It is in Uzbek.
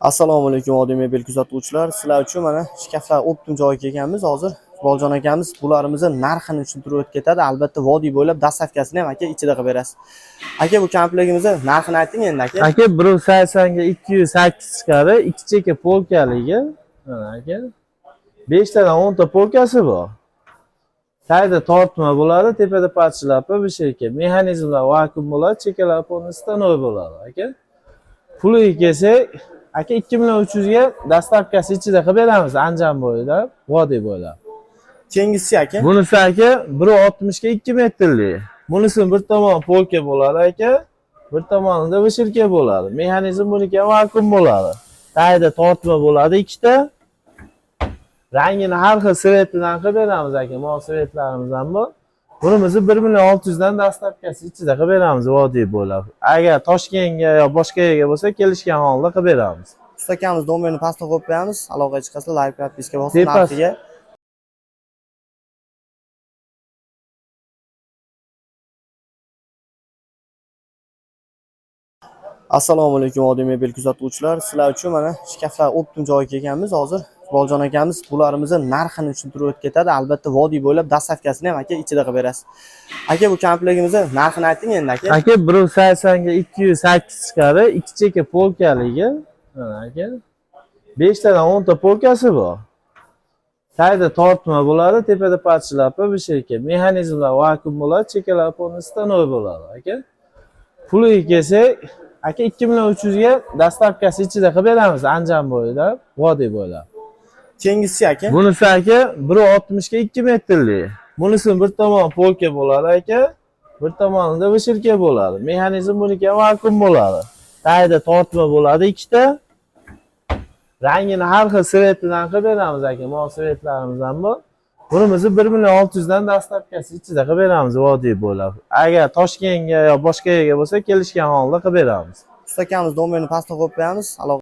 Assalomu alaykum oddiy mebel kuzatuvchilar. Sizlar uchun mana shkaflar optim joyiga kelganmiz. Hozir Boljon akamiz bularimizni narxini tushuntirib o'tib ketadi. Albatta vodiy bo'ylab dastavkasini ham aka ichida qilib berasiz. Aka bu komplektimizni narxini ayting endi aka. Aka 180 ga 208 chiqadi, 2 cheka polkaligi. Mana aka. 5 tadan 10 ta polkasi bor. Tagida tortma bo'ladi, tepada parchalapa bir sheka. Mexanizmlar vakuum bo'ladi, chekalar polni stanoy bo'ladi aka. Puliga kelsak, aka 2300 ga dastavkasi ichida qilib beramiz Andijon bo'ylab, vodiy bo'ylab. Kengisi aka. Bunisi aka 1.60 ga 2 metrli. Bunisi bir tomon polka bo'ladi aka, bir tomonida vishilka bo'ladi. Mexanizm buniki ham vakuum bo'ladi. Tagida tortma bo'ladi ikkita. Rangini har xil svetidan qilib beramiz aka, mol svetlarimizdan bu. Bunimizni 1.600 dan dastavkasi ichida qilib beramiz vodiy bo'ylab. Agar Toshkentga yo boshqa yerga bo'lsa, kelishgan holda qilib beramiz. Usta akamiz domenini pastga qo'yib qo'yamiz. Aloqaga chiqasizlar, like, podpiska bosing narxiga. Assalomu alaykum oddiy mebel kuzatuvchilar. Sizlar uchun mana shkaflar optim joyiga kelganmiz. Hozir Boljon akamiz bularimizni narxini tushuntirib o'tib ketadi. Albatta vodiy bo'ylab dastavkasini ham aka ichida qilib berasiz. Aka bu komplektimizni narxini ayting endi aka. Aka 180 ga 208 chiqadi, 2 cheka polkaligi. Mana aka. 5 tadan 10 ta polkasi bor. Tagida tortma bo'ladi, tepada parchalapa bir sheka. Mexanizmlar vakuum bo'ladi, chekalar polni stanoy bo'ladi aka. Puliga kelsak, aka 2300 ga dastavkasi ichida qilib beramiz Andijon bo'ylab, vodiy bo'ylab. Kengisi aka. Bunisi aka 1.60 ga 2 metrli. Bunisi bir tomon polka bo'ladi aka, bir tomonida vishilka bo'ladi. Mexanizm buniki ham vakuum bo'ladi. Tagida tortma bo'ladi ikkita. Rangini har xil svetidan qilib beramiz aka, mol svetlarimizdan bu. Bunimizni 1.600 dan dastavkasi ichida qilib beramiz vodiy bo'ylab. Agar Toshkentga yo boshqa yerga bo'lsa, kelishgan holda qilib beramiz. Usta akamiz domenini pastga qo'yib qo'yamiz.